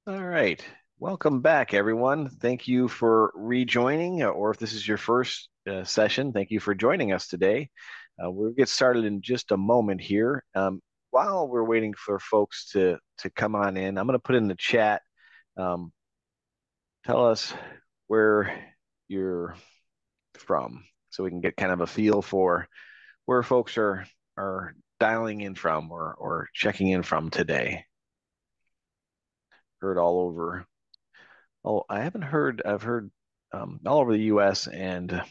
All right. Welcome back, everyone. Thank you for rejoining, or if this is your first session, thank you for joining us today. We'll get started in just a moment here. While we're waiting for folks to come on in, I'm going to put in the chat. Um, Tell us where you're from, so we can get kind of a feel for where folks are dialing in from or checking in from today. Heard all over. Oh, I haven't heard. I've heard all over the U.S. and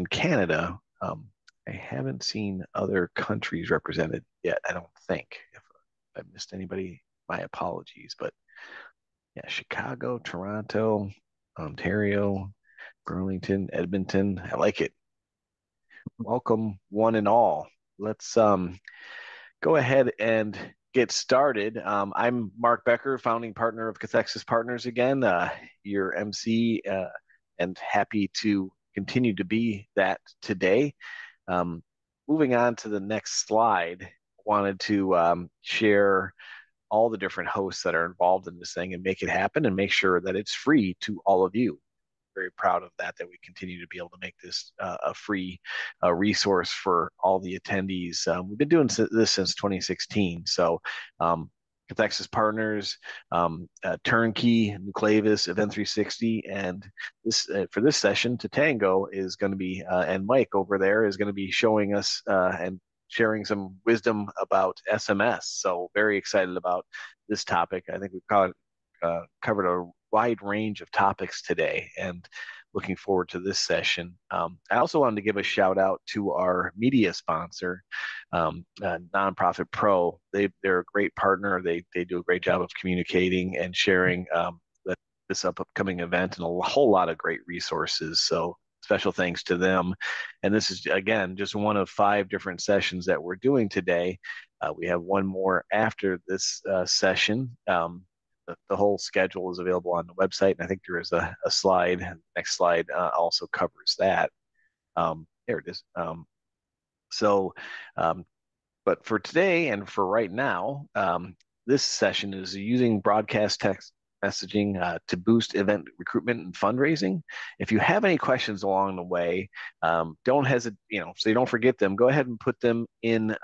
Canada. I haven't seen other countries represented yet. I don't think. If I missed anybody, my apologies. But yeah, Chicago, Toronto, Ontario, Burlington, Edmonton. I like it. Welcome, one and all. Let's go ahead and get started. I'm Mark Becker, founding partner of Cathexis Partners again, your MC, and happy to continue to be that today. Um, Moving on to the next slide, wanted to share all the different hosts that are involved in this thing and make it happen and make sure that it's free to all of you. Very proud of that we continue to be able to make this a free resource for all the attendees. We've been doing this since 2016. So Cathexis Partners, Turnkey, Nucleavis, Event 360, and this for this session, Tatango is going to be, and Mike over there is going to be showing us and sharing some wisdom about SMS. So very excited about this topic. I think we've covered a wide range of topics today and looking forward to this session. I also wanted to give a shout out to our media sponsor, Nonprofit Pro. They're a great partner. They do a great job of communicating and sharing this upcoming event and a whole lot of great resources. So special thanks to them. And this is, again, just one of 5 different sessions that we're doing today. We have one more after this session. The whole schedule is available on the website, and I think there is a slide. Next slide also covers that. There it is. So, but for today and for right now, this session is using broadcast text messaging to boost event recruitment and fundraising. If you have any questions along the way, don't hesitate, so you don't forget them. Go ahead and put them in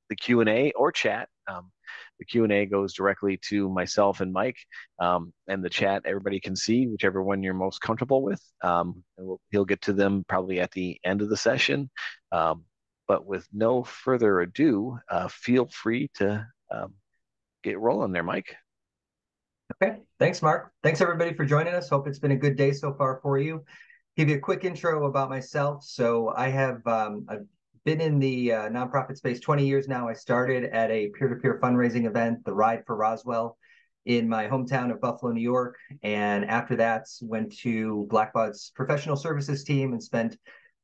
the Q&A or chat. The Q&A goes directly to myself and Mike, and the chat everybody can see, whichever one you're most comfortable with. He'll get to them probably at the end of the session. But with no further ado, feel free to get rolling there, Mike. Okay, thanks, Mark. Thanks, everybody, for joining us. Hope it's been a good day so far for you. Give you a quick intro about myself. So I've been in the nonprofit space 20 years now. I started at a peer-to-peer fundraising event, the Ride for Roswell, in my hometown of Buffalo, New York. And after that, went to Blackbaud's professional services team and spent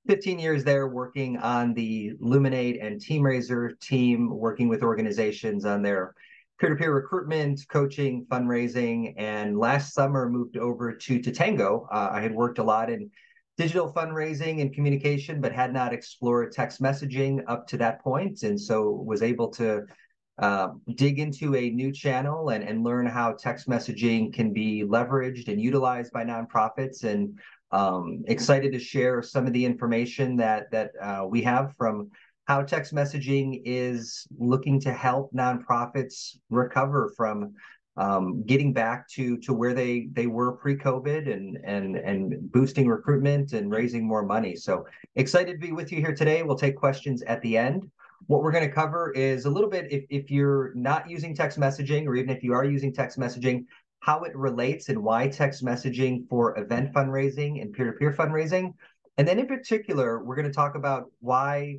15 years there working on the Luminate and TeamRaiser team, working with organizations on their peer-to-peer recruitment, coaching, fundraising, and last summer moved over to Tatango. I had worked a lot in digital fundraising and communication, but had not explored text messaging up to that point, and so was able to dig into a new channel and learn how text messaging can be leveraged and utilized by nonprofits, and excited to share some of the information that we have from how text messaging is looking to help nonprofits recover from getting back to where they were pre-COVID and boosting recruitment and raising more money. So excited to be with you here today. We'll take questions at the end. What we're going to cover is a little bit, if you're not using text messaging, or even if you are using text messaging, how it relates and why text messaging for event fundraising and peer-to-peer fundraising. And then in particular, we're going to talk about why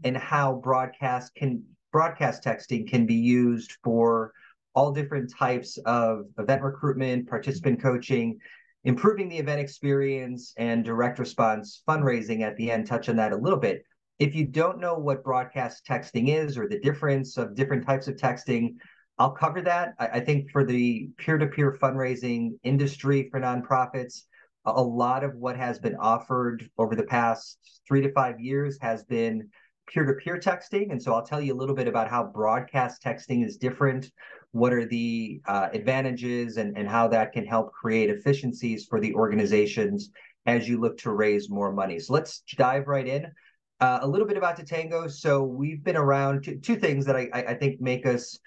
and how broadcast texting can be used for all different types of event recruitment, participant coaching, improving the event experience, and direct response fundraising at the end, touch on that a little bit. If you don't know what broadcast texting is or the difference of different types of texting, I'll cover that. I think for the peer-to-peer fundraising industry for nonprofits, a lot of what has been offered over the past 3 to 5 years has been peer-to-peer texting. And so I'll tell you a little bit about how broadcast texting is different, what are the advantages, and how that can help create efficiencies for the organizations as you look to raise more money. So let's dive right in. A little bit about Tatango. So we've been around, two things that I think make us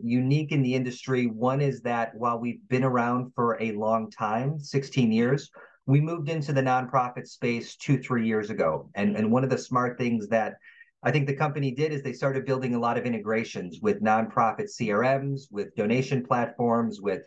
unique in the industry. One is that while we've been around for a long time, 16 years, we moved into the nonprofit space 2, 3 years ago. And one of the smart things that I think the company did is they started building a lot of integrations with nonprofit CRMs, with donation platforms, with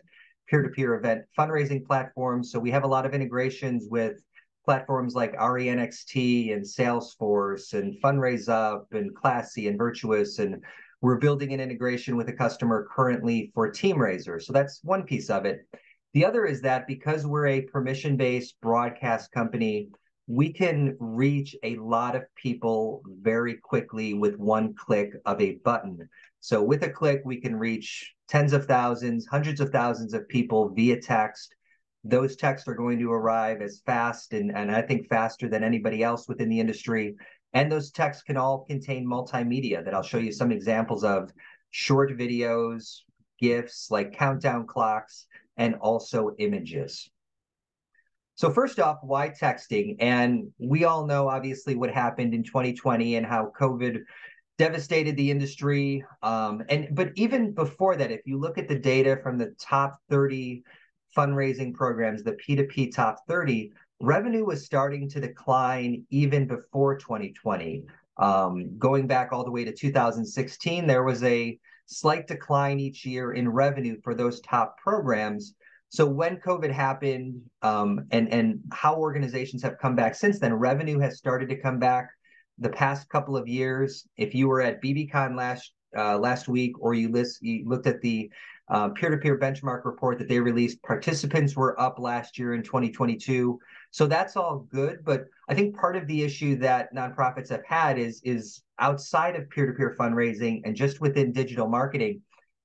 peer-to-peer event fundraising platforms. So we have a lot of integrations with platforms like RENXT and Salesforce and Fundraise Up and Classy and Virtuous. And we're building an integration with a customer currently for TeamRaiser. So that's one piece of it. The other is that because we're a permission-based broadcast company, we can reach a lot of people very quickly with one click of a button. So with a click, we can reach tens of thousands, hundreds of thousands of people via text. Those texts are going to arrive as fast and I think faster than anybody else within the industry. And those texts can all contain multimedia that I'll show you some examples of: short videos, GIFs like countdown clocks, and also images. So first off, why texting? And we all know obviously what happened in 2020 and how COVID devastated the industry. But even before that, if you look at the data from the top 30 fundraising programs, the P2P top 30, revenue was starting to decline even before 2020. Going back all the way to 2016, there was a slight decline each year in revenue for those top programs. So when COVID happened, and how organizations have come back since then, revenue has started to come back the past couple of years. If you were at BBCon last week, or you looked at the peer-to-peer benchmark report that they released, participants were up last year in 2022. So that's all good. But I think part of the issue that nonprofits have had is outside of peer-to-peer fundraising and just within digital marketing,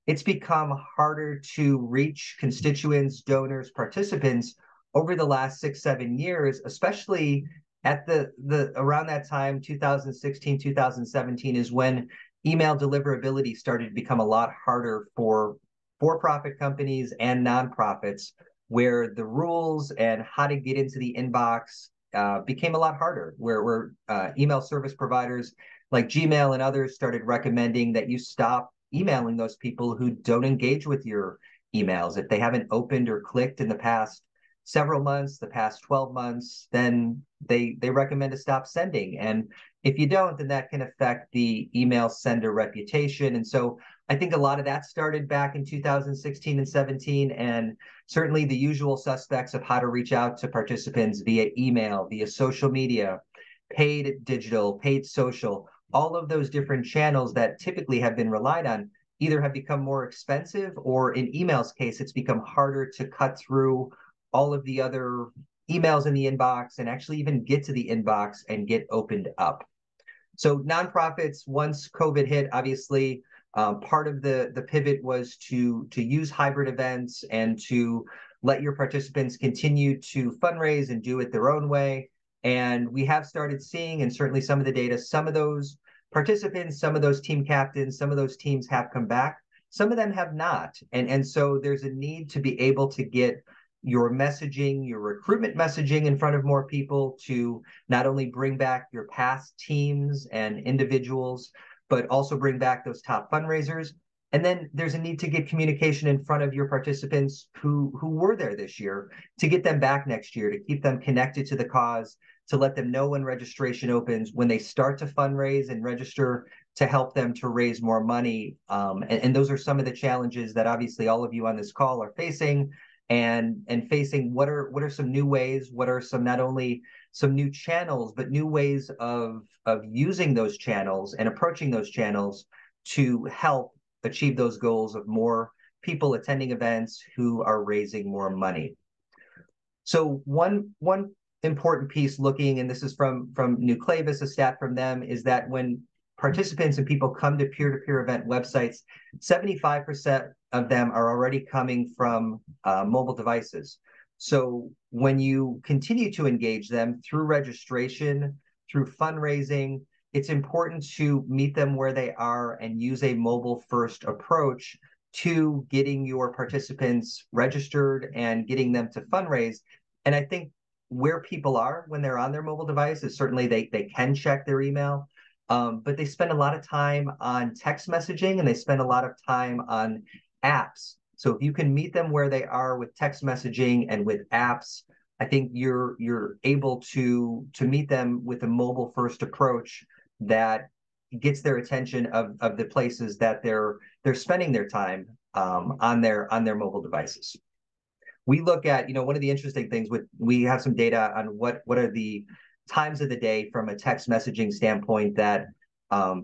it's become harder to reach constituents, donors, participants over the last 6, 7 years, especially at the around that time, 2016, 2017, is when email deliverability started to become a lot harder for-profit companies and nonprofits, where the rules and how to get into the inbox became a lot harder, where email service providers like Gmail and others started recommending that you stop emailing those people who don't engage with your emails. If they haven't opened or clicked in the past several months, the past 12 months, then they recommend to stop sending. And if you don't, then that can affect the email sender reputation. And so I think a lot of that started back in 2016 and 17, and certainly the usual suspects of how to reach out to participants via email, via social media, paid digital, paid social, all of those different channels that typically have been relied on either have become more expensive, or in email's case, it's become harder to cut through all of the other emails in the inbox and actually even get to the inbox and get opened up. So nonprofits, once COVID hit, obviously, part of the pivot was to use hybrid events and to let your participants continue to fundraise and do it their own way. And we have started seeing, and certainly some of the data, some of those participants, some of those team captains, some of those teams have come back. Some of them have not. And so there's a need to be able to get your messaging, your recruitment messaging in front of more people, to not only bring back your past teams and individuals, but also bring back those top fundraisers. And then there's a need to get communication in front of your participants who were there this year, to get them back next year, to keep them connected to the cause, to let them know when registration opens, when they start to fundraise and register, to help them to raise more money. And those are some of the challenges that obviously all of you on this call are facing, and facing. What are some new ways, what are some, not only some new channels, but new ways of using those channels and approaching those channels to help achieve those goals of more people attending events who are raising more money. So one important piece looking, and this is from Nucleavis, a stat from them, is that when participants and people come to peer-to-peer event websites, 75% of them are already coming from mobile devices. So when you continue to engage them through registration, through fundraising, it's important to meet them where they are and use a mobile first approach to getting your participants registered and getting them to fundraise. And I think where people are when they're on their mobile device is certainly they can check their email, but they spend a lot of time on text messaging and they spend a lot of time on apps. So if you can meet them where they are with text messaging and with apps, I think you're able to meet them with a mobile first approach that gets their attention of the places that they're spending their time on their mobile devices. We look at, one of the interesting things we have some data on what are the times of the day from a text messaging standpoint that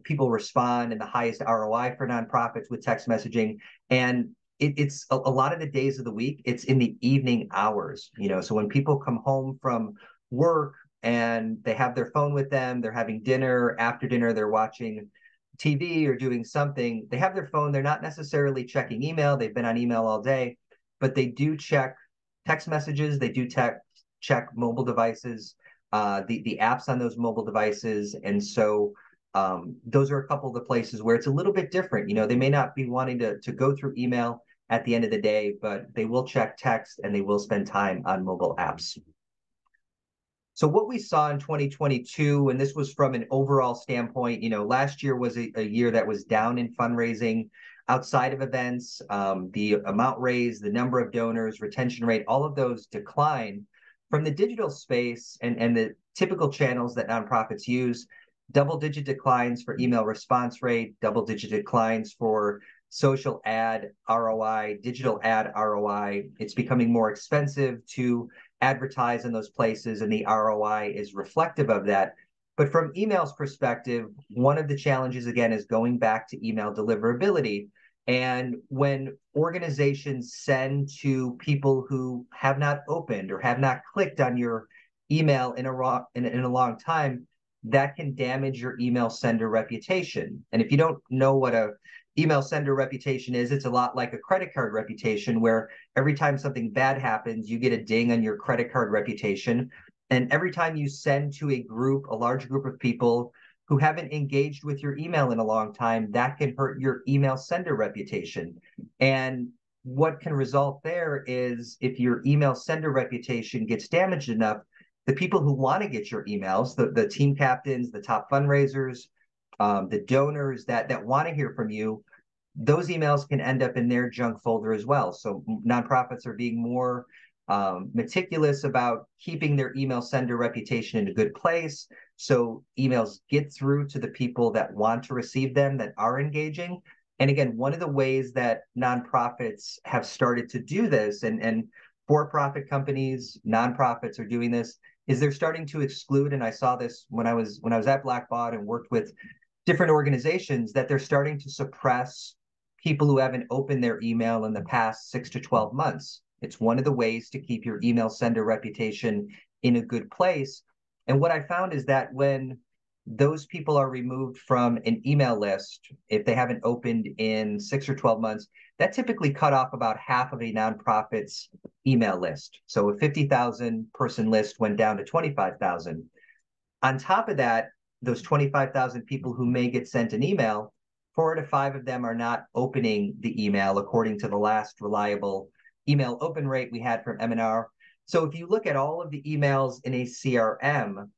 people respond and the highest ROI for nonprofits with text messaging. And it's a lot of the days of the week, it's in the evening hours, so when people come home from work and they have their phone with them, they're having dinner, after dinner, they're watching TV or doing something, they have their phone, they're not necessarily checking email, they've been on email all day, but they do check text messages, they do check mobile devices, the apps on those mobile devices. And so those are a couple of the places where it's a little bit different. They may not be wanting to go through email at the end of the day, but they will check text and they will spend time on mobile apps. So what we saw in 2022, and this was from an overall standpoint, last year was a year that was down in fundraising outside of events. The amount raised, the number of donors, retention rate, all of those decline from the digital space and the typical channels that nonprofits use. Double-digit declines for email response rate, double-digit declines for social ad ROI, digital ad ROI. It's becoming more expensive to advertise in those places, and the ROI is reflective of that. But from email's perspective, one of the challenges, again, is going back to email deliverability. And when organizations send to people who have not opened or have not clicked on your email in a long time, that can damage your email sender reputation. And if you don't know what a email sender reputation is, it's a lot like a credit card reputation, where every time something bad happens, you get a ding on your credit card reputation. And every time you send to a large group of people who haven't engaged with your email in a long time, that can hurt your email sender reputation. And what can result there is, if your email sender reputation gets damaged enough, the people who want to get your emails, the team captains, the top fundraisers, the donors that want to hear from you, those emails can end up in their junk folder as well. So nonprofits are being more meticulous about keeping their email sender reputation in a good place, so emails get through to the people that want to receive them, that are engaging. And again, one of the ways that nonprofits have started to do this, and for-profit companies, nonprofits are doing this, is they're starting to exclude, and I saw this when I was at Blackbaud and worked with different organizations, that they're starting to suppress people who haven't opened their email in the past 6 to 12 months. It's one of the ways to keep your email sender reputation in a good place. And what I found is that when those people are removed from an email list, if they haven't opened in 6 or 12 months, that typically cut off about half of a nonprofit's email list. So a 50,000 person list went down to 25,000. On top of that, those 25,000 people who may get sent an email, 4 to 5 of them are not opening the email, according to the last reliable email open rate we had from M&R. So if you look at all of the emails in a CRM,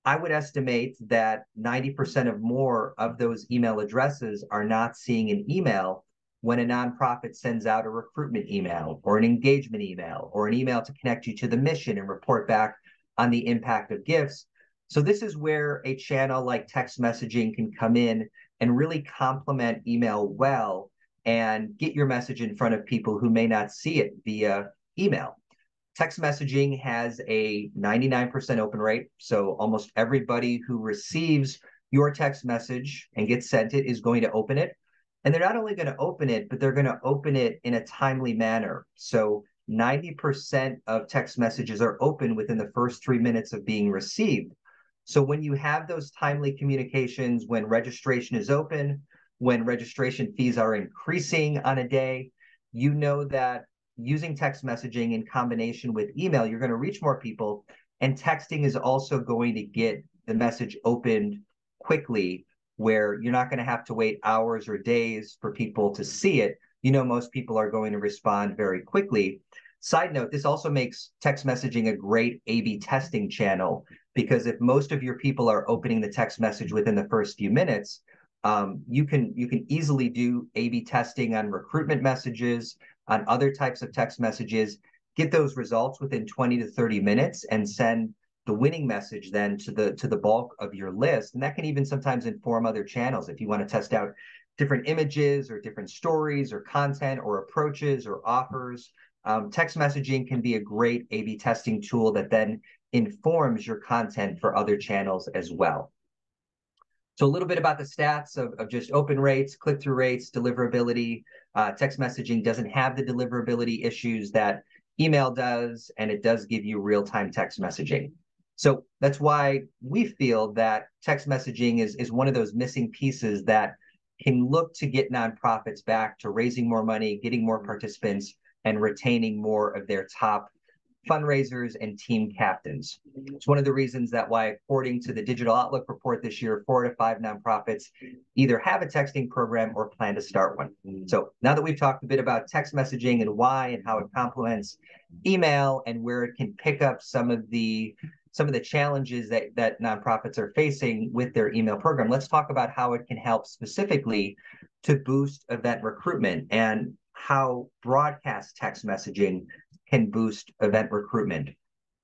I would estimate that 90% of more of those email addresses are not seeing an email when a nonprofit sends out a recruitment email or an engagement email or an email to connect you to the mission and report back on the impact of gifts. So this is where a channel like text messaging can come in and really complement email well and get your message in front of people who may not see it via email. Text messaging has a 99% open rate. So almost everybody who receives your text message and gets sent it is going to open it. And they're not only going to open it, but they're going to open it in a timely manner. So 90% of text messages are open within the first 3 minutes of being received. So when you have those timely communications, when registration is open, when registration fees are increasing on a day, you know that using text messaging in combination with email, you're going to reach more people. And texting is also going to get the message opened quickly, where you're not going to have to wait hours or days for people to see it. You know, most people are going to respond very quickly. Side note, this also makes text messaging a great A/B testing channel, because if most of your people are opening the text message within the first few minutes, you can easily do A/B testing on recruitment messages, on other types of text messages, get those results within 20 to 30 minutes, and send the winning message then to the bulk of your list. And that can even sometimes inform other channels if you want to test out different images or different stories or content or approaches or offers. Text messaging can be a great A/B testing tool that then informs your content for other channels as well. So a little bit about the stats of just open rates, click-through rates, deliverability. Text messaging doesn't have the deliverability issues that email does, and it does give you real-time text messaging. So that's why we feel that text messaging is one of those missing pieces that can look to get nonprofits back to raising more money, getting more participants, and retaining more of their top fundraisers and team captains. It's one of the reasons that why, according to the Digital Outlook report this year, 4 to 5 nonprofits either have a texting program or plan to start one. So now that we've talked a bit about text messaging and why and how it complements email and where it can pick up some of the challenges that nonprofits are facing with their email program, let's talk about how it can help specifically to boost event recruitment and how broadcast text messaging can boost event recruitment.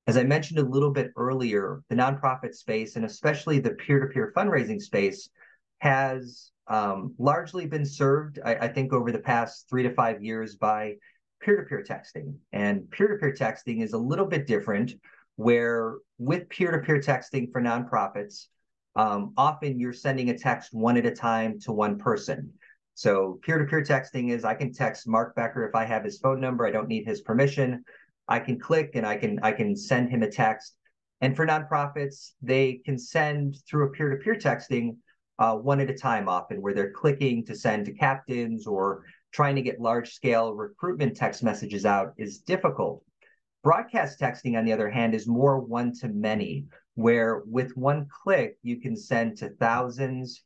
As I mentioned a little bit earlier, the nonprofit space, and especially the peer-to-peer fundraising space, has largely been served, I think, over the past 3 to 5 years by peer-to-peer texting. And peer-to-peer texting is a little bit different, where with peer-to-peer texting for nonprofits, often you're sending a text one at a time to one person. So peer-to-peer texting is, I can text Mark Becker if I have his phone number, I don't need his permission. I can click and I can send him a text. And for nonprofits, they can send through a peer-to-peer texting one at a time often, where they're clicking to send to captains or trying to get large-scale recruitment text messages out is difficult. Broadcast texting, on the other hand, is more one-to-many, where with one click, you can send to thousands,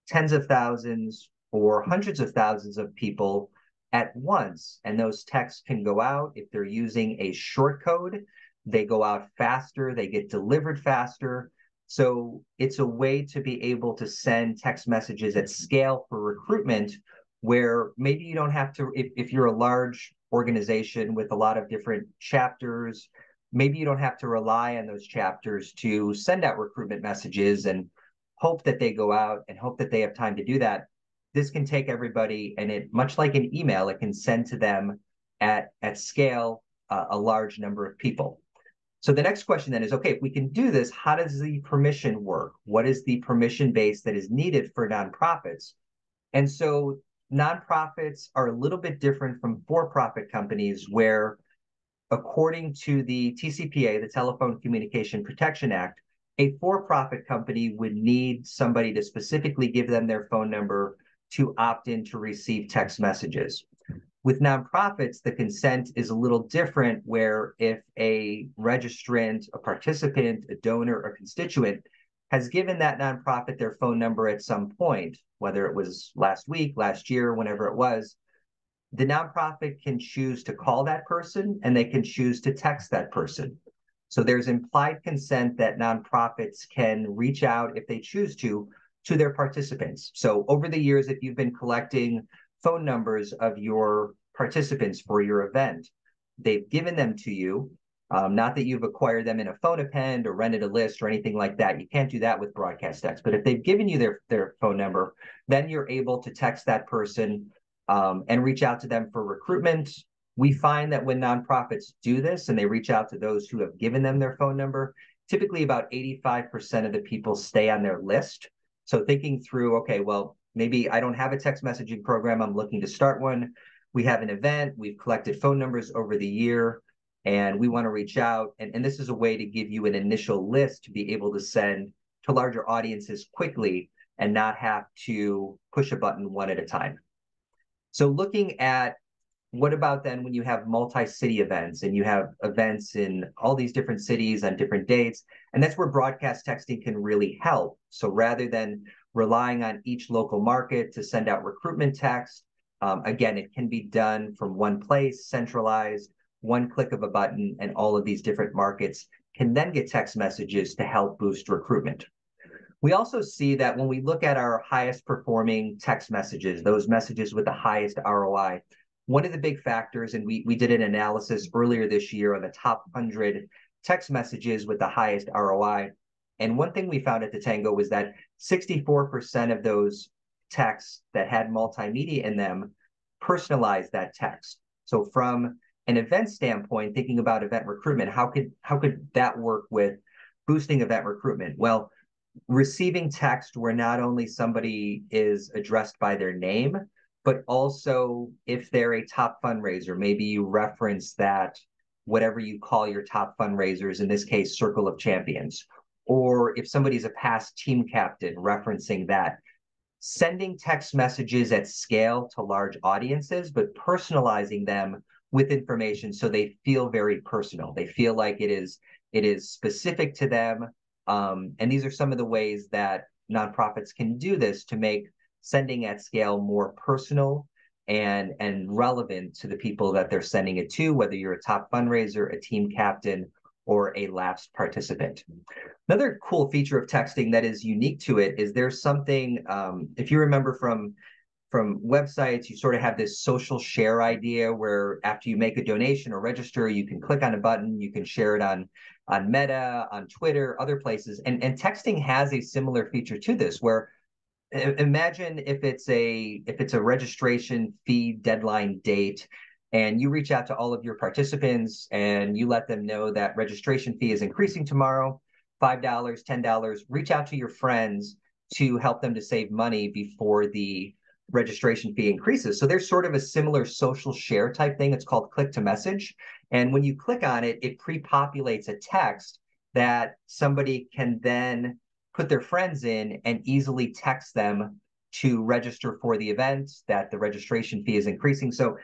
tens of thousands, or hundreds of thousands of people at once. And those texts can go out. If they're using a short code, they go out faster, they get delivered faster. So it's a way to be able to send text messages at scale for recruitment, where maybe you don't have to, if you're a large organization with a lot of different chapters, maybe you don't have to rely on those chapters to send out recruitment messages and hope that they go out and hope that they have time to do that. This can take everybody, and it, much like an email, it can send to them at scale a large number of people. So the next question then is, okay, if we can do this, how does the permission work? What is the permission base that is needed for nonprofits? And so nonprofits are a little bit different from for-profit companies, where according to the TCPA, the Telephone Communication Protection Act, a for-profit company would need somebody to specifically give them their phone number to opt in to receive text messages. With nonprofits, the consent is a little different, where if a registrant, a participant, a donor, or constituent has given that nonprofit their phone number at some point, whether it was last week, last year, whenever it was, the nonprofit can choose to call that person and they can choose to text that person. So there's implied consent that nonprofits can reach out, if they choose to their participants. So over the years, if you've been collecting phone numbers of your participants for your event, they've given them to you. Not that you've acquired them in a phone append or rented a list or anything like that. You can't do that with broadcast text. But if they've given you their phone number, then you're able to text that person and reach out to them for recruitment. We find that when nonprofits do this and they reach out to those who have given them their phone number, typically about 85% of the people stay on their list. So thinking through, okay, well, maybe I don't have a text messaging program, I'm looking to start one. We have an event, we've collected phone numbers over the year, and we want to reach out. And this is a way to give you an initial list to be able to send to larger audiences quickly and not have to push a button one at a time. So looking at what about then when you have multi-city events and you have events in all these different cities on different dates? And that's where broadcast texting can really help. So rather than relying on each local market to send out recruitment text, again, it can be done from one place, centralized, one click of a button, and all of these different markets can then get text messages to help boost recruitment. We also see that when we look at our highest performing text messages, those messages with the highest ROI, one of the big factors, and we did an analysis earlier this year on the top 100 text messages with the highest ROI. And one thing we found at Tatango was that 64% of those texts that had multimedia in them personalized that text. So from an event standpoint, thinking about event recruitment, how could that work with boosting event recruitment? Well, receiving text where not only somebody is addressed by their name, but also if they're a top fundraiser, maybe you reference that whatever you call your top fundraisers, in this case, Circle of Champions, or if somebody's a past team captain, referencing that. Sending text messages at scale to large audiences, but personalizing them with information so they feel very personal. They feel like it is specific to them. And these are some of the ways that nonprofits can do this to make sending at scale more personal and relevant to the people that they're sending it to, whether you're a top fundraiser, a team captain, or a lapsed participant. Another cool feature of texting that is unique to it is there's something, if you remember from websites, you sort of have this social share idea where after you make a donation or register, you can click on a button, you can share it on Meta, on Twitter, other places. And texting has a similar feature to this, where imagine if it's a registration fee deadline date and you reach out to all of your participants and you let them know that registration fee is increasing tomorrow, $5, $10, reach out to your friends to help them to save money before the registration fee increases. So there's sort of a similar social share type thing. It's called click to message. And when you click on it, it pre-populates a text that somebody can then put their friends in and easily text them to register for the event, that the registration fee is increasing. So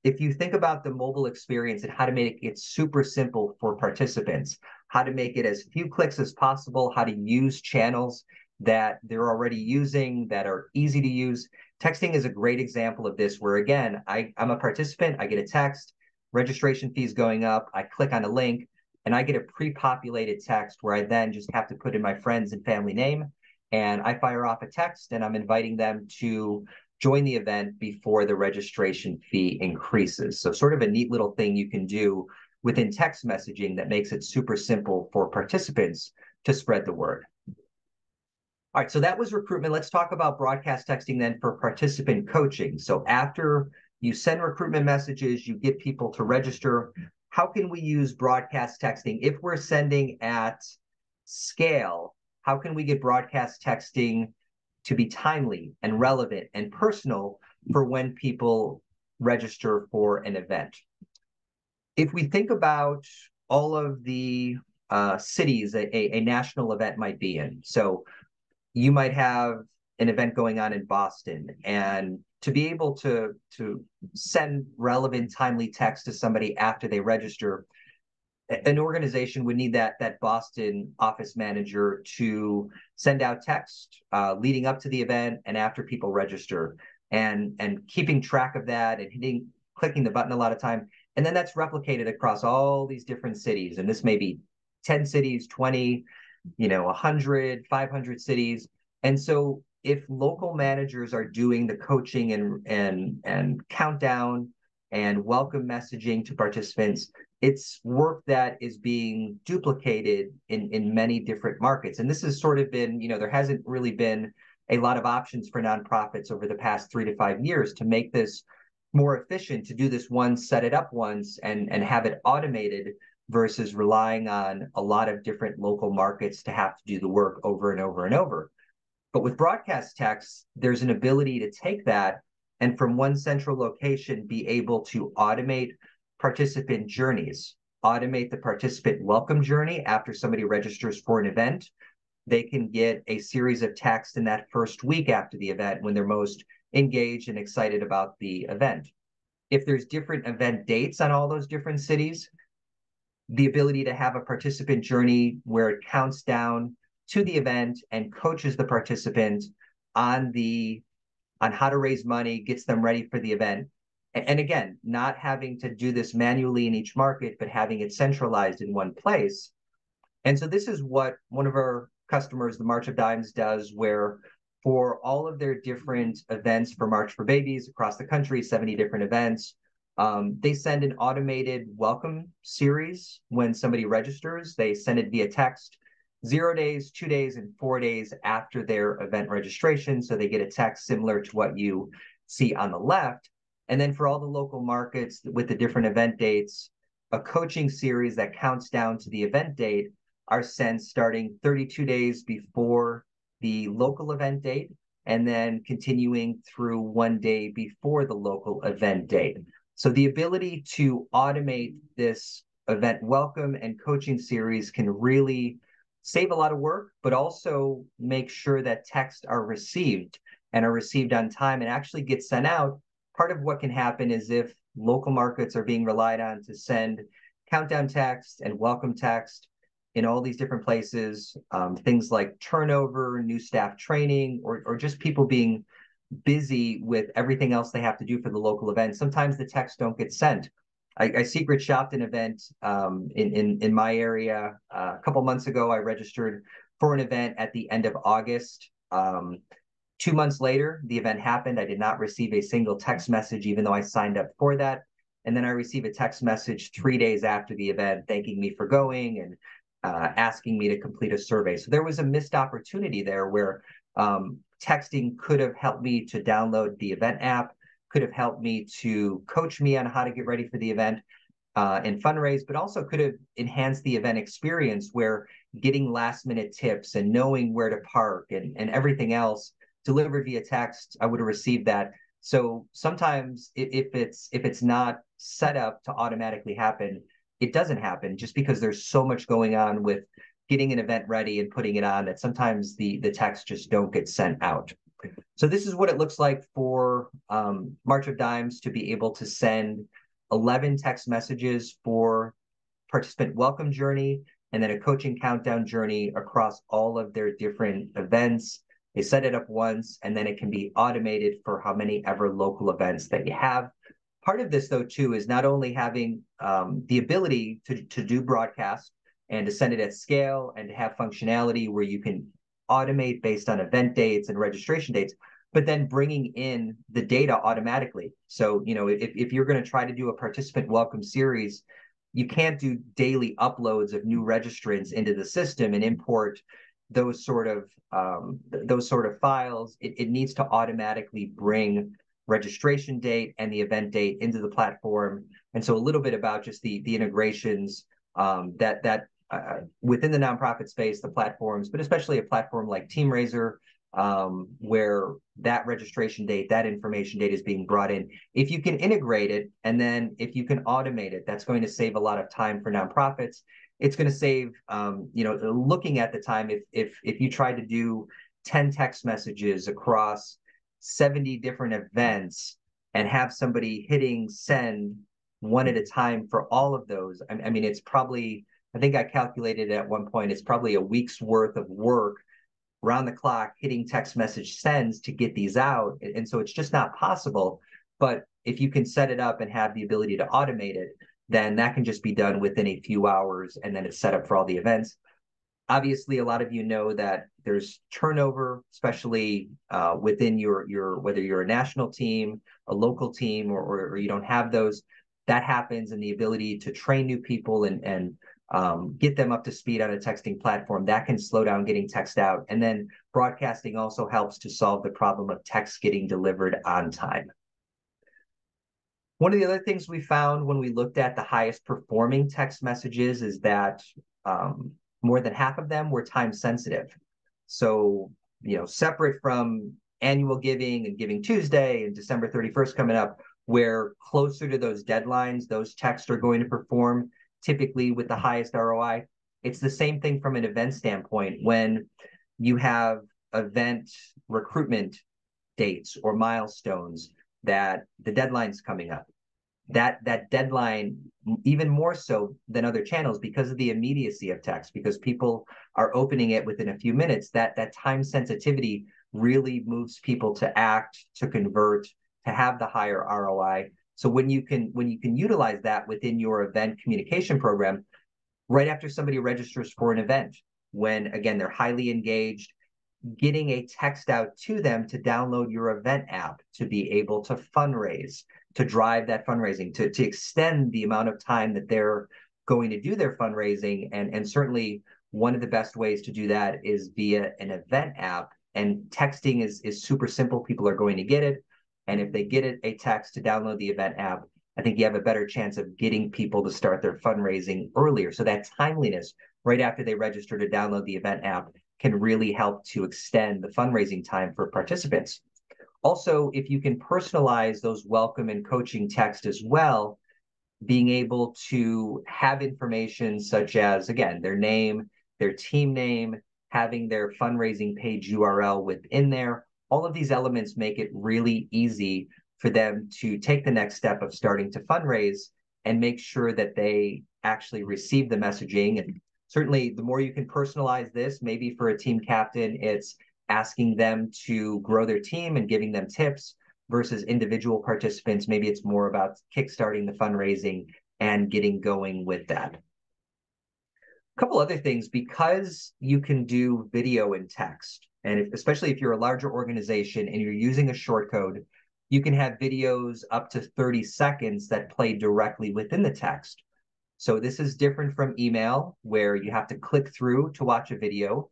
if you think about the mobile experience and how to make it super simple for participants, how to make it as few clicks as possible, how to use channels that they're already using that are easy to use. Texting is a great example of this, where again, I'm a participant, I get a text, registration fees going up, I click on a link, and I get a pre-populated text where I then just have to put in my friends and family name, and I fire off a text, and I'm inviting them to join the event before the registration fee increases. So sort of a neat little thing you can do within text messaging that makes it super simple for participants to spread the word. All right, so that was recruitment. Let's talk about broadcast texting then for participant coaching. So after you send recruitment messages, you get people to register. How can we use broadcast texting? If we're sending at scale, how can we get broadcast texting to be timely and relevant and personal for when people register for an event? If we think about all of the cities a national event might be in, so you might have an event going on in Boston, and to be able to send relevant, timely text to somebody after they register, an organization would need that Boston office manager to send out text leading up to the event and after people register, and keeping track of that and clicking the button a lot of time. And then that's replicated across all these different cities. And this may be 10 cities, 20, 100, 500 cities. And so if local managers are doing the coaching and countdown and welcome messaging to participants, it's work that is being duplicated in many different markets. And this has sort of been, there hasn't really been a lot of options for nonprofits over the past 3 to 5 years to make this more efficient, to do this once, set it up once, and have it automated versus relying on a lot of different local markets to have to do the work over and over and over. But with broadcast text, there's an ability to take that and from one central location be able to automate participant journeys, automate the participant welcome journey after somebody registers for an event. They can get a series of texts in that first week after the event when they're most engaged and excited about the event. if there's different event dates on all those different cities, the ability to have a participant journey where it counts down to the event and coaches the participant on how to raise money, gets them ready for the event. And again, not having to do this manually in each market, but having it centralized in one place. And so this is what one of our customers, the March of Dimes, does, where for all of their different events for March for Babies across the country, 70 different events, they send an automated welcome series when somebody registers. They send it via text 0 days, 2 days, and 4 days after their event registration. So they get a text similar to what you see on the left. And then for all the local markets with the different event dates, a coaching series that counts down to the event date are sent starting 32 days before the local event date and then continuing through 1 day before the local event date. So the ability to automate this event welcome and coaching series can really save a lot of work, but also make sure that texts are received and are received on time and actually get sent out. Part of what can happen is if local markets are being relied on to send countdown text and welcome text in all these different places, things like turnover, new staff training, or just people being busy with everything else they have to do for the local event. Sometimes the texts don't get sent. I secret shopped an event in my area a couple months ago. I registered for an event at the end of August. 2 months later, the event happened. I did not receive a single text message, even though I signed up for that. And then I received a text message 3 days after the event, thanking me for going and asking me to complete a survey. So there was a missed opportunity there where texting could have helped me to download the event app, could have helped me to coach me on how to get ready for the event and fundraise, but also could have enhanced the event experience where getting last minute tips and knowing where to park and everything else delivered via text, I would have received that. So sometimes if it's not set up to automatically happen, it doesn't happen just because there's so much going on with getting an event ready and putting it on that sometimes the texts just don't get sent out. So this is what it looks like for March of Dimes to be able to send 11 text messages for participant welcome journey and then a coaching countdown journey across all of their different events. They set it up once and then it can be automated for how many ever local events that you have. Part of this, though, too, is not only having the ability to do broadcast and to send it at scale and to have functionality where you can automate based on event dates and registration dates, but then bringing in the data automatically. So, if you're going to try to do a participant welcome series, you can't do daily uploads of new registrants into the system and import those sort of files. It needs to automatically bring registration date and the event date into the platform. And so a little bit about just the integrations that within the nonprofit space, the platforms, but especially a platform like TeamRaiser, where that registration date, that information date is being brought in. If you can integrate it, and then if you can automate it, that's going to save a lot of time for nonprofits. It's going to save, looking at the time, if you try to do 10 text messages across 70 different events and have somebody hitting send one at a time for all of those, I mean, it's probably, I think I calculated at one point, it's probably a week's worth of work around the clock hitting text message sends to get these out. And so it's just not possible. But if you can set it up and have the ability to automate it, then that can just be done within a few hours and then it's set up for all the events. Obviously, a lot of you know that there's turnover, especially within your whether you're a national team, a local team, or you don't have those. That happens, and the ability to train new people and get them up to speed on a texting platform, that can slow down getting text out. And then broadcasting also helps to solve the problem of text getting delivered on time. One of the other things we found when we looked at the highest performing text messages is that more than half of them were time sensitive. So, separate from annual giving and Giving Tuesday and December 31st coming up, where closer to those deadlines, those texts are going to perform typically with the highest ROI. It's the same thing from an event standpoint. When you have event recruitment dates or milestones that the deadline's coming up, that deadline, even more so than other channels because of the immediacy of text, because people are opening it within a few minutes, that time sensitivity really moves people to act, to convert, to have the higher ROI. So when you can utilize that within your event communication program, right after somebody registers for an event, when again they're highly engaged, getting a text out to them to download your event app, to be able to fundraise, to drive that fundraising, to extend the amount of time that they're going to do their fundraising. And certainly one of the best ways to do that is via an event app. And texting is super simple. People are going to get it. And if they get a text to download the event app, I think you have a better chance of getting people to start their fundraising earlier. So that timeliness right after they register to download the event app can really help to extend the fundraising time for participants. Also, if you can personalize those welcome and coaching text as well, being able to have information such as, again, their name, their team name, having their fundraising page URL within there, all of these elements make it really easy for them to take the next step of starting to fundraise and make sure that they actually receive the messaging. And certainly the more you can personalize this, maybe for a team captain, it's asking them to grow their team and giving them tips versus individual participants. Maybe it's more about kickstarting the fundraising and getting going with that. A couple other things, because you can do video and text, and especially if you're a larger organization and you're using a short code, you can have videos up to 30 seconds that play directly within the text. So this is different from email, where you have to click through to watch a video.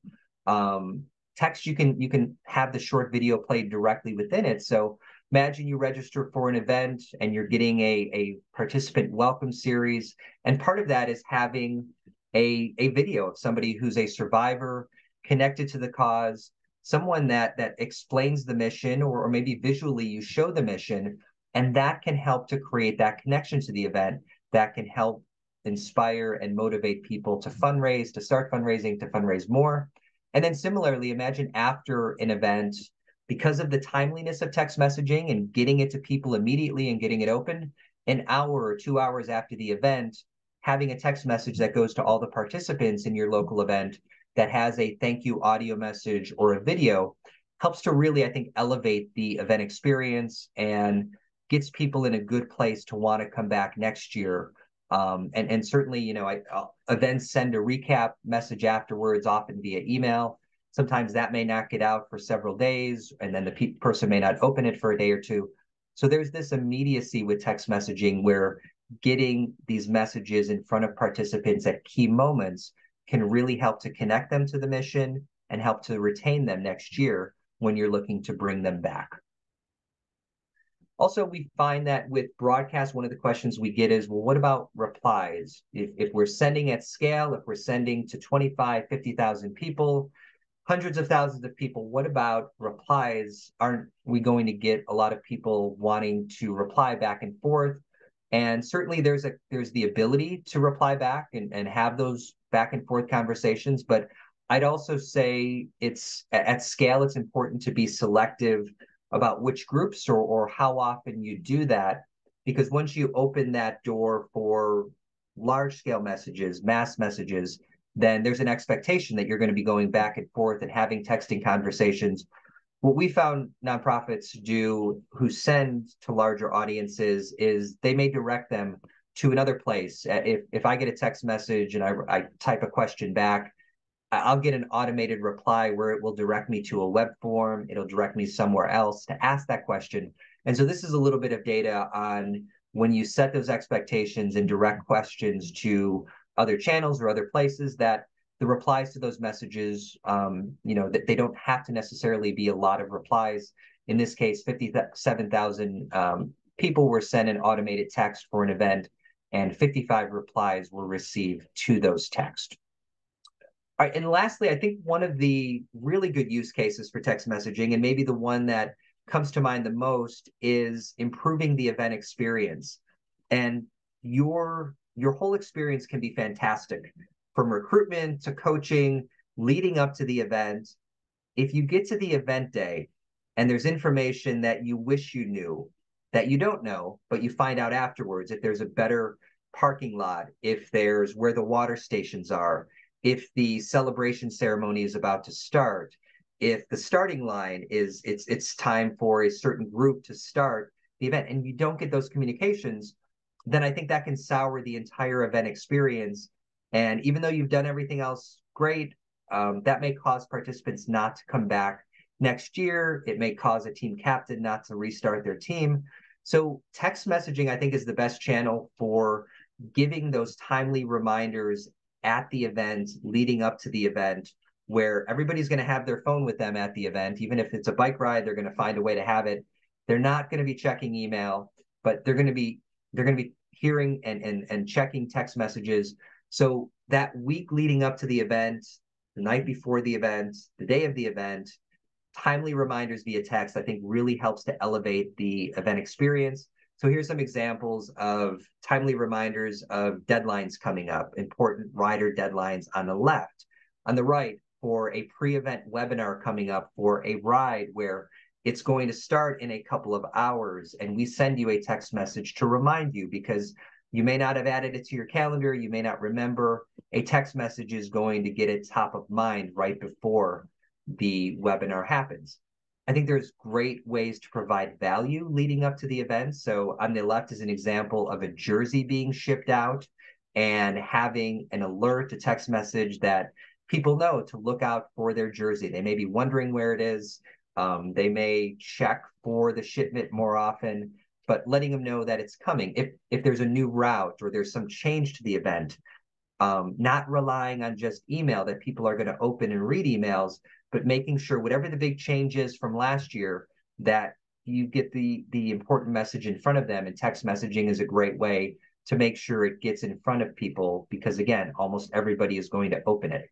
Text, you can have the short video played directly within it. So imagine you register for an event and you're getting a participant welcome series. And part of that is having a video of somebody who's a survivor, connected to the cause, someone that explains the mission, or maybe visually you show the mission, and that can help to create that connection to the event, that can help inspire and motivate people to fundraise, to start fundraising, to fundraise more. And then similarly, imagine after an event, because of the timeliness of text messaging and getting it to people immediately and getting it open, an hour or 2 hours after the event, having a text message that goes to all the participants in your local event that has a thank you audio message or a video helps to really, I think, elevate the event experience and gets people in a good place to want to come back next year. And certainly, events send a recap message afterwards, often via email. Sometimes that may not get out for several days, and then the person may not open it for a day or two. So there's this immediacy with text messaging where getting these messages in front of participants at key moments can really help to connect them to the mission and help to retain them next year when you're looking to bring them back. Also, we find that with broadcast, one of the questions we get is, well, what about replies? If we're sending at scale, if we're sending to 25, 50,000 people, hundreds of thousands of people, what about replies? Aren't we going to get a lot of people wanting to reply back and forth? And certainly there's the ability to reply back and have those back and forth conversations. But I'd also say it's at scale, it's important to be selective about which groups or how often you do that, because once you open that door for large scale messages, mass messages, then there's an expectation that you're going to be going back and forth and having texting conversations. What we found nonprofits do who send to larger audiences is they may direct them to another place. If I get a text message and I type a question back, I'll get an automated reply where it will direct me to a web form. It'll direct me somewhere else to ask that question. And so this is a little bit of data on when you set those expectations and direct questions to other channels or other places, that the replies to those messages, that they don't have to necessarily be a lot of replies. In this case, 57,000 people were sent an automated text for an event, and 55 replies were received to those texts. All right, and lastly, I think one of the really good use cases for text messaging, and maybe the one that comes to mind the most, is improving the event experience. And your whole experience can be fantastic, from recruitment to coaching, leading up to the event. If you get to the event day and there's information that you wish you knew, that you don't know, but you find out afterwards if there's a better parking lot, if there's where the water stations are, if the celebration ceremony is about to start, if the starting line is it's time for a certain group to start the event, and you don't get those communications, then I think that can sour the entire event experience. And even though you've done everything else great, that may cause participants not to come back next year. It may cause a team captain not to restart their team. So text messaging, I think, is the best channel for giving those timely reminders at the event, leading up to the event, where everybody's going to have their phone with them at the event. Even if it's a bike ride, they're going to find a way to have it. They're not going to be checking email, but they're going to be hearing and checking text messages. So that week leading up to the event, the night before the event, the day of the event, timely reminders via text, I think really helps to elevate the event experience. So here's some examples of timely reminders of deadlines coming up, important rider deadlines on the left. On the right, for a pre-event webinar coming up for a ride where it's going to start in a couple of hours, and we send you a text message to remind you because you may not have added it to your calendar, you may not remember. A text message is going to get it top of mind right before the webinar happens. I think there's great ways to provide value leading up to the event. So on the left is an example of a jersey being shipped out and having an alert, a text message that people know to look out for their jersey. They may be wondering where it is. They may check for the shipment more often, but letting them know that it's coming. If there's a new route or there's some change to the event, not relying on just email that people are going to open and read emails, but making sure whatever the big change is from last year, that you get the important message in front of them. And text messaging is a great way to make sure it gets in front of people because, again, almost everybody is going to open it.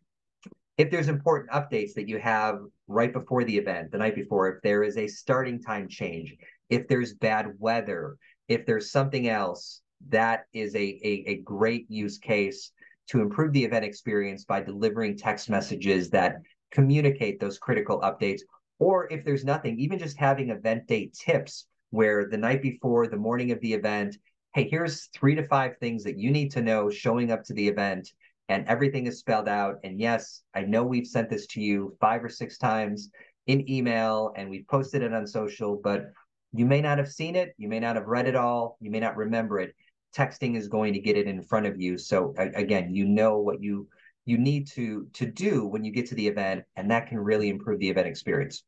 If there's important updates that you have right before the event, the night before, if there is a starting time change, if there's bad weather, if there's something else, that is a great use case to improve the event experience by delivering text messages that communicate those critical updates. Or if there's nothing, even just having event day tips where the night before, the morning of the event, hey, here's 3 to 5 things that you need to know showing up to the event, and everything is spelled out. And yes, I know we've sent this to you 5 or 6 times in email and we've posted it on social, but you may not have seen it, you may not have read it all, you may not remember it. Texting is going to get it in front of you. So again, you know what you need to do when you get to the event, and that can really improve the event experience.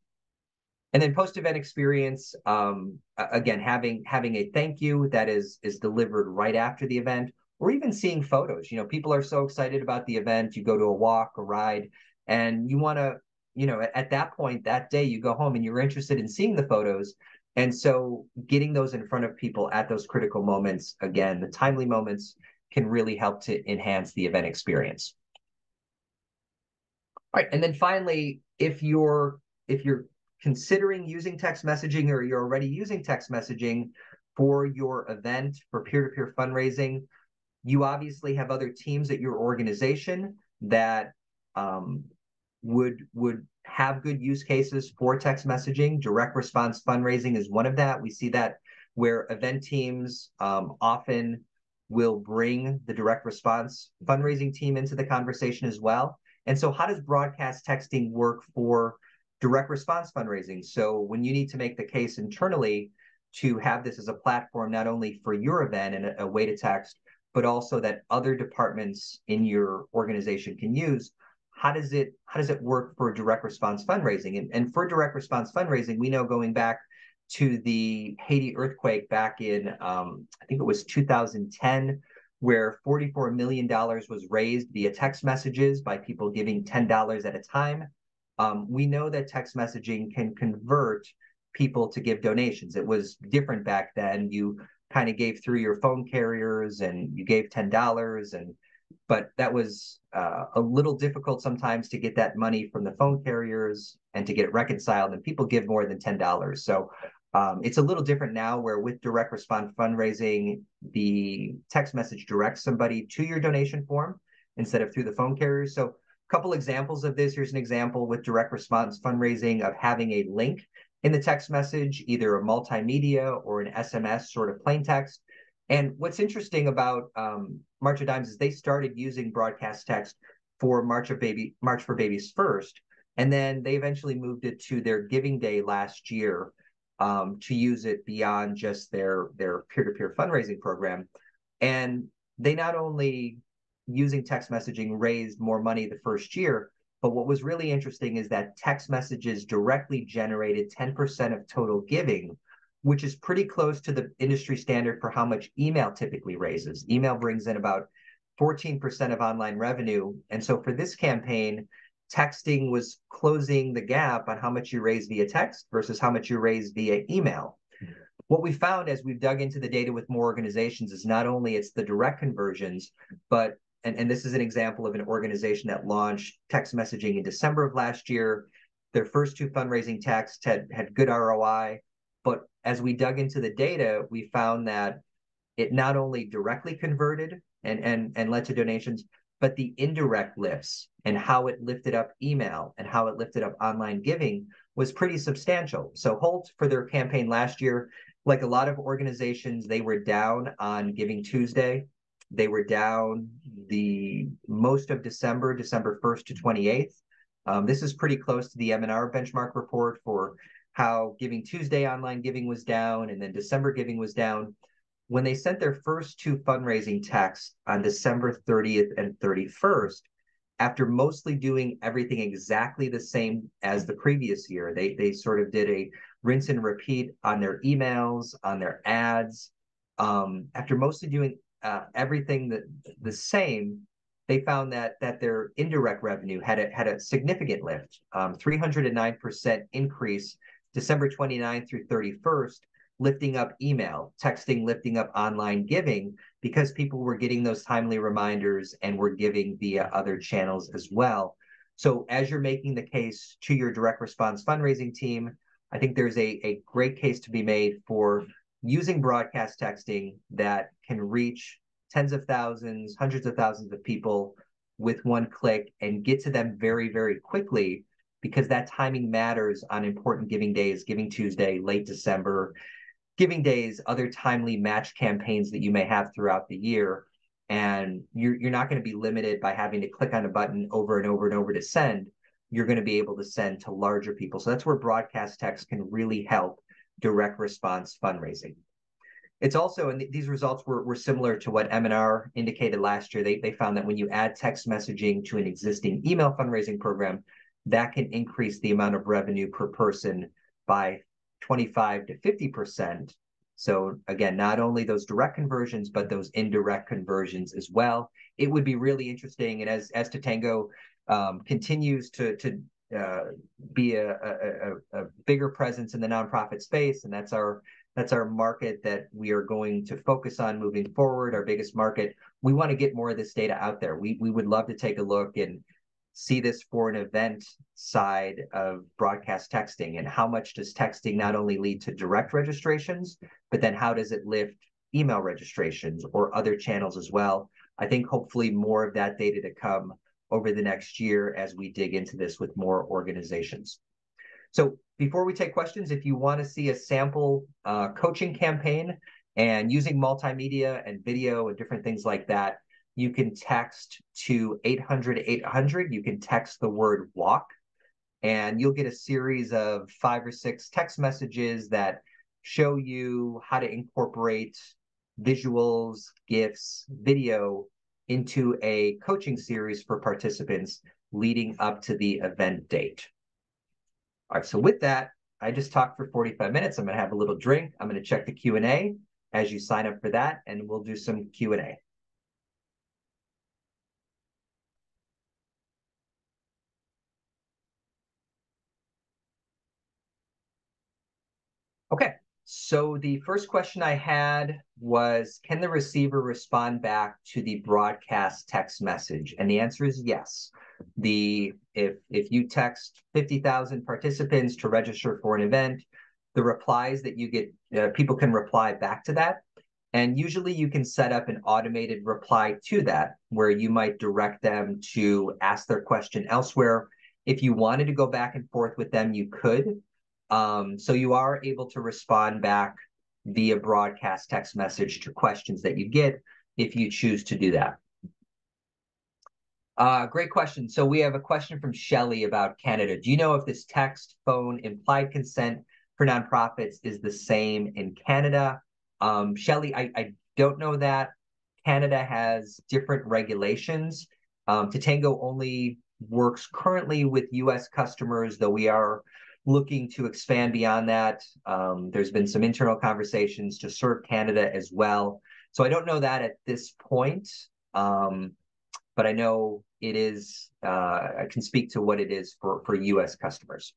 And then post-event experience, again, having a thank you that is delivered right after the event, or even seeing photos. You know, people are so excited about the event. You go to a walk, a ride, and you want to, you know, at that point, that day, you go home and you're interested in seeing the photos. And so getting those in front of people at those critical moments, again, the timely moments, can really help to enhance the event experience. All right, and then finally, if you're considering using text messaging or you're already using text messaging for your event for peer-to-peer fundraising, you obviously have other teams at your organization that would have good use cases for text messaging. Direct response fundraising is one of that. We see that where event teams often will bring the direct response fundraising team into the conversation as well. And so how does broadcast texting work for direct response fundraising? So when you need to make the case internally to have this as a platform, not only for your event and a way to text, but also that other departments in your organization can use, how does it work for direct response fundraising? And for direct response fundraising, we know going back to the Haiti earthquake back in, I think it was 2010, where $44 million was raised via text messages by people giving $10 at a time. We know that text messaging can convert people to give donations. It was different back then. You kind of gave through your phone carriers and you gave $10, but that was a little difficult sometimes to get that money from the phone carriers and to get it reconciled, and people give more than $10. So it's a little different now, where with direct response fundraising, the text message directs somebody to your donation form instead of through the phone carriers. So a couple examples of this. Here's an example with direct response fundraising of having a link in the text message, either a multimedia or an SMS sort of plain text. And what's interesting about March of Dimes is they started using broadcast text for March for Babies first, and then they eventually moved it to their Giving Day last year to use it beyond just their peer-to-peer fundraising program. And they not only using text messaging raised more money the first year, but what was really interesting is that text messages directly generated 10% of total giving, which is pretty close to the industry standard for how much email typically raises. Email brings in about 14% of online revenue. And so for this campaign, texting was closing the gap on how much you raise via text versus how much you raise via email. What we found as we've dug into the data with more organizations is not only it's the direct conversions, but and this is an example of an organization that launched text messaging in December of last year. Their first two fundraising texts had good ROI, but as we dug into the data, we found that it not only directly converted and led to donations, but the indirect lifts and how it lifted up email and how it lifted up online giving was pretty substantial. So Holt, for their campaign last year, like a lot of organizations, they were down on Giving Tuesday. They were down the most of December 1st to 28th. This is pretty close to the M&R benchmark report for how Giving Tuesday online giving was down and then December giving was down. When they sent their first two fundraising texts on December 30th and 31st, after mostly doing everything exactly the same as the previous year, they sort of did a rinse and repeat on their emails, on their ads. After mostly doing everything the same, they found that their indirect revenue had a significant lift, 309% increase, December 29th through 31st, lifting up email, texting, lifting up online giving, because people were getting those timely reminders and were giving via other channels as well. So as you're making the case to your direct response fundraising team, I think there's a great case to be made for using broadcast texting that can reach tens of thousands, hundreds of thousands of people with one click and get to them very, very quickly, because that timing matters on important giving days, Giving Tuesday, late December, Giving Days, other timely match campaigns that you may have throughout the year. And you're not going to be limited by having to click on a button over and over and over to send. You're going to be able to send to larger people. So that's where broadcast text can really help direct response fundraising. It's also, and these results were similar to what M&R indicated last year. They found that when you add text messaging to an existing email fundraising program, that can increase the amount of revenue per person by 25 to 50%. So again, not only those direct conversions, but those indirect conversions as well. It would be really interesting. And as Tatango continues to be a bigger presence in the nonprofit space, and that's our market that we are going to focus on moving forward, our biggest market. We want to get more of this data out there. We would love to take a look and see this for an event side of broadcast texting, and how much does texting not only lead to direct registrations, but then how does it lift email registrations or other channels as well? I think hopefully more of that data to come over the next year as we dig into this with more organizations. So before we take questions, if you want to see a sample coaching campaign and using multimedia and video and different things like that, you can text to 800-800. You can text the word walk, and you'll get a series of 5 or 6 text messages that show you how to incorporate visuals, GIFs, video into a coaching series for participants leading up to the event date. All right, so with that, I just talked for 45 minutes. I'm going to have a little drink. I'm going to check the Q&A as you sign up for that, and we'll do some Q&A. Okay, so the first question I had was, can the receiver respond back to the broadcast text message? And the answer is yes. If you text 50,000 participants to register for an event, the replies that you get, people can reply back to that. And usually you can set up an automated reply to that, where you might direct them to ask their question elsewhere. If you wanted to go back and forth with them, you could. So you are able to respond back via broadcast text message to questions that you get if you choose to do that. Great question. So we have a question from Shelley about Canada. Do you know if this text, phone, implied consent for nonprofits is the same in Canada? Shelley, I don't know that. Canada has different regulations. Tatango only works currently with US customers, though we are looking to expand beyond that. There's been some internal conversations to serve Canada as well. So I don't know that at this point. But I know it is, I can speak to what it is for US customers.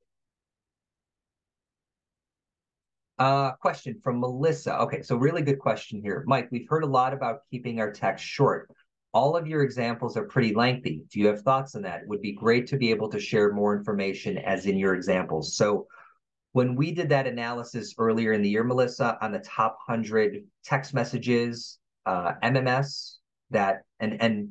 Question from Melissa. Okay, so really good question here. Mike, we've heard a lot about keeping our text short. All of your examples are pretty lengthy. Do you have thoughts on that? It would be great to be able to share more information as in your examples. So when we did that analysis earlier in the year, Melissa, on the top 100 text messages, MMS, and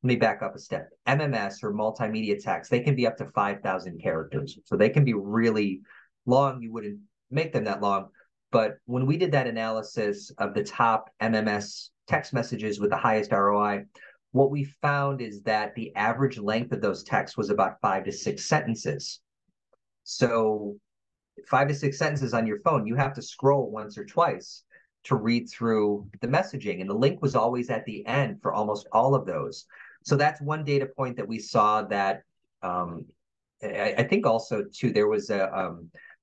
let me back up a step. MMS or multimedia text, they can be up to 5,000 characters. So they can be really long. You wouldn't make them that long. But when we did that analysis of the top MMS text messages with the highest ROI, what we found is that the average length of those texts was about 5 to 6 sentences. So 5 to 6 sentences on your phone, you have to scroll once or twice to read through the messaging. And the link was always at the end for almost all of those. So that's one data point that we saw that I think also too, there was a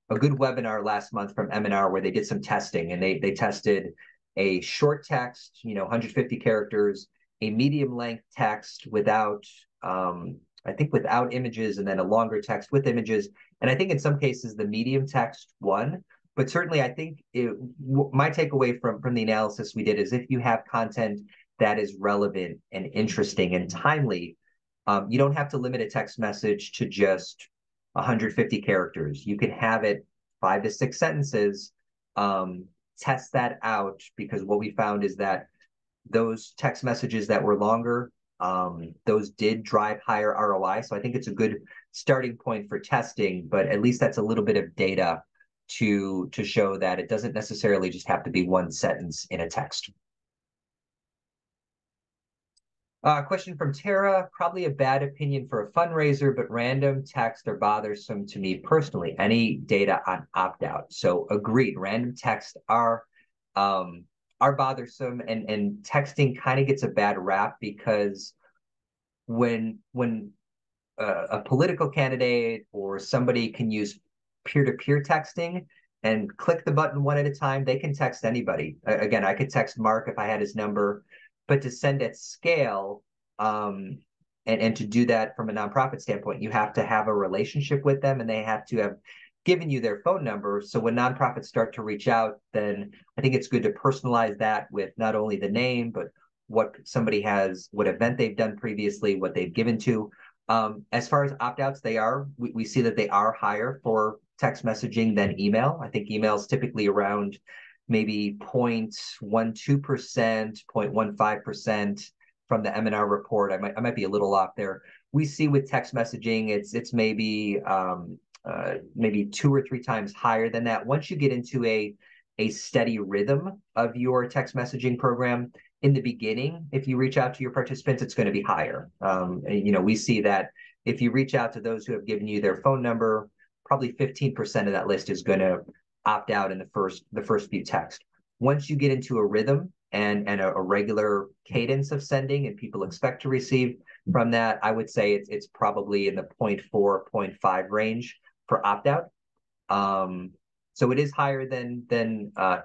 good webinar last month from M&R where they did some testing, and they tested a short text, 150 characters, a medium length text without, I think without images, and then a longer text with images. And I think in some cases the medium text won, but certainly I think my takeaway from the analysis we did is if you have content that is relevant and interesting and timely, you don't have to limit a text message to just 150 characters. You can have it 5 to 6 sentences. Test that out, because what we found is that those text messages that were longer, those did drive higher ROI. So I think it's a good starting point for testing, but at least that's a little bit of data to show that it doesn't necessarily just have to be one sentence in a text. Question from Tara, probably a bad opinion for a fundraiser, but random texts are bothersome to me personally. Any data on opt-out? So agreed, random texts are bothersome, and texting kind of gets a bad rap because when a political candidate or somebody can use peer-to-peer texting and click the button one at a time, they can text anybody. Again, I could text Mark if I had his number, but to send at scale, and to do that from a nonprofit standpoint, you have to have a relationship with them, and they have to have given you their phone number. So when nonprofits start to reach out, then I think it's good to personalize that with not only the name, but what somebody has, what event they've done previously, what they've given to. As far as opt-outs, we see that they are higher for text messaging than email. I think email is typically around maybe 0.12%, 0.15% from the M&R report. I might be a little off there. We see with text messaging, it's maybe 2 or 3 times higher than that. Once you get into a steady rhythm of your text messaging program, in the beginning, if you reach out to your participants, it's going to be higher. We see that if you reach out to those who have given you their phone number, probably 15% of that list is going to opt out in the first few texts. Once you get into a rhythm and a regular cadence of sending, and people expect to receive from that, I would say it's probably in the 0.4, 0.5 range for opt-out. So it is higher than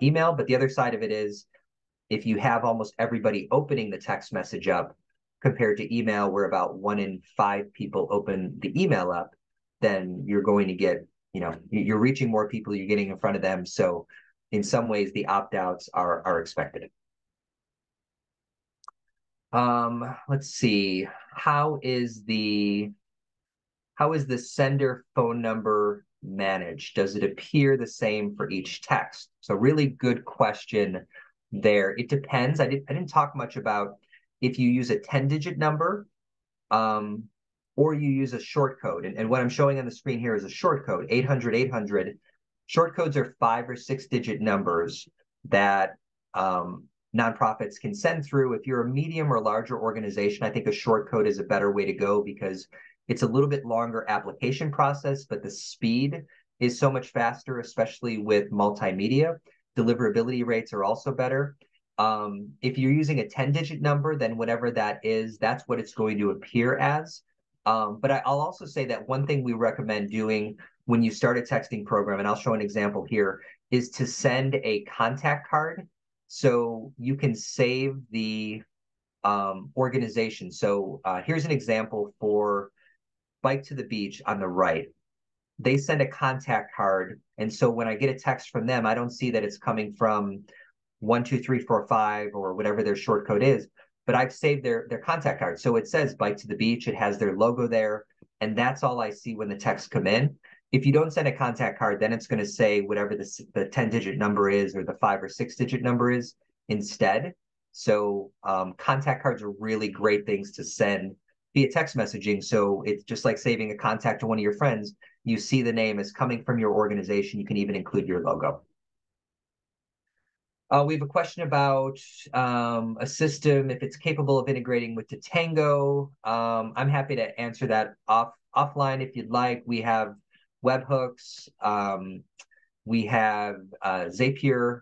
email, but the other side of it is, if you have almost everybody opening the text message up compared to email, where about 1 in 5 people open the email up, then you're going to get, you're reaching more people, you're getting in front of them. So in some ways, the opt-outs are expected. Let's see. How is the sender phone number managed? Does it appear the same for each text? So really good question there. It depends. I didn't talk much about if you use a 10-digit number, or you use a short code. And what I'm showing on the screen here is a short code, 800-800. Short codes are 5 or 6 digit numbers that nonprofits can send through. If you're a medium or larger organization, I think a short code is a better way to go because it's a little bit longer application process, but the speed is so much faster, especially with multimedia. Deliverability rates are also better. If you're using a 10-digit number, then whatever that is, that's what it's going to appear as. But I'll also say that one thing we recommend doing when you start a texting program, and I'll show an example here, is to send a contact card so you can save the organization. So here's an example for Bike to the Beach on the right. They send a contact card. And so when I get a text from them, I don't see that it's coming from 12345 or whatever their short code is, but I've saved their contact card. So it says Bike to the Beach, it has their logo there, and that's all I see when the texts come in. If you don't send a contact card, then it's going to say whatever the 10-digit number is or the 5 or 6 digit number is instead. So contact cards are really great things to send via text messaging. So it's just like saving a contact to one of your friends. You see the name is coming from your organization. You can even include your logo. We have a question about a system, if it's capable of integrating with Tatango. I'm happy to answer that offline if you'd like. We have webhooks. We have Zapier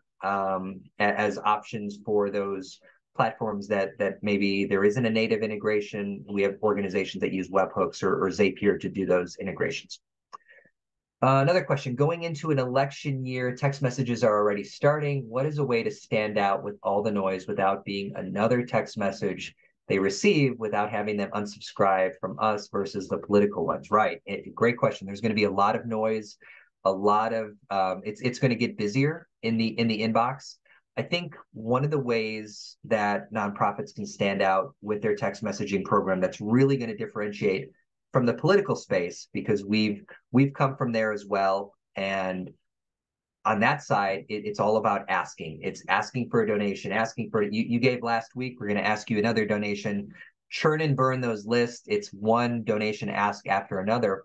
as options for those platforms that maybe there isn't a native integration. We have organizations that use webhooks or Zapier to do those integrations. Another question, going into an election year, text messages are already starting. What is a way to stand out with all the noise without being another text message they receive without having them unsubscribe from us versus the political ones? Right. Great question. There's going to be a lot of noise, a lot of it's going to get busier in the inbox. I think one of the ways that nonprofits can stand out with their text messaging program that's really going to differentiate from the political space, because we've come from there as well. And on that side, it's all about asking. It's asking for a donation, asking for you gave last week. We're going to ask you another donation. Churn and burn those lists. It's one donation ask after another.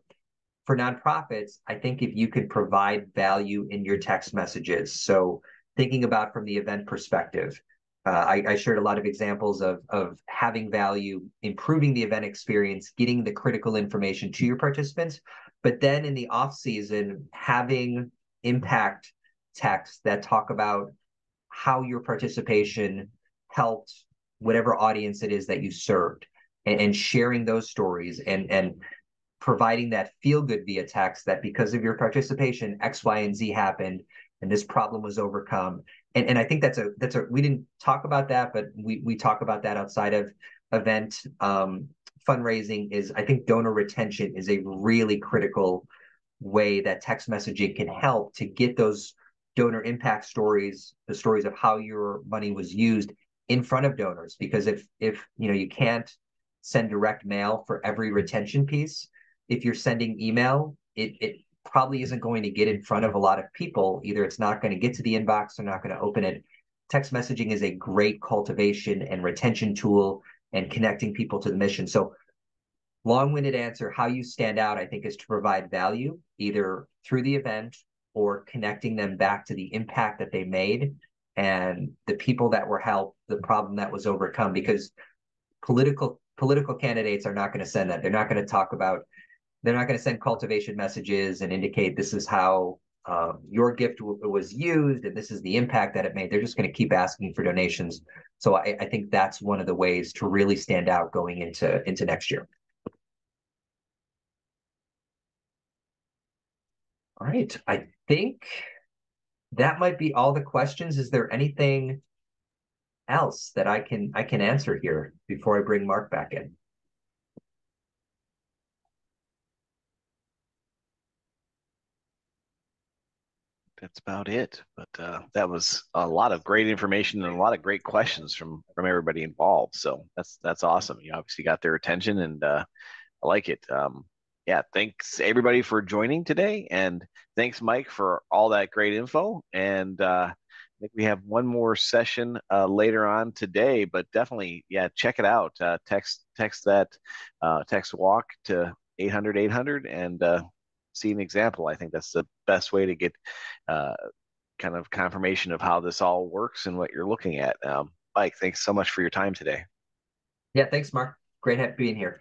For nonprofits, I think if you could provide value in your text messages, so thinking about from the event perspective, I shared a lot of examples of having value, improving the event experience, getting the critical information to your participants, but then in the off season, having impact texts that talk about how your participation helped whatever audience it is that you served, and sharing those stories and providing that feel good via text that because of your participation, X, Y, and Z happened, and this problem was overcome. And I think that's a we didn't talk about that, but we talk about that outside of event fundraising. Is I think donor retention is a really critical way that text messaging can help to get those donor impact stories, the stories of how your money was used in front of donors. Because if you can't send direct mail for every retention piece, if you're sending email, it probably isn't going to get in front of a lot of people. Either it's not going to get to the inbox, they're not going to open it. Text messaging is a great cultivation and retention tool and connecting people to the mission. So long-winded answer, how you stand out, I think, is to provide value either through the event or connecting them back to the impact that they made and the people that were helped, the problem that was overcome. Because political candidates are not going to send that. They're not going to talk about, they're not going to send cultivation messages and indicate this is how your gift was used and this is the impact that it made. They're just going to keep asking for donations. So I think that's one of the ways to really stand out going into next year. All right, I think that might be all the questions. Is there anything else that I can answer here before I bring Mark back in? That's about it. But that was a lot of great information and a lot of great questions from everybody involved. So that's awesome. You obviously got their attention, and I like it. Yeah, thanks everybody for joining today, and thanks Mike for all that great info. And I think we have one more session later on today, but definitely, yeah, check it out. Text that text walk to 800 800 and see an example. I think that's the best way to get uh, kind of confirmation of how this all works and what you're looking at. Mike, thanks so much for your time today. Yeah, thanks, Mark. Great being here.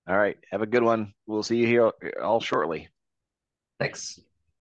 All right, have a good one. We'll see you here all shortly. Thanks.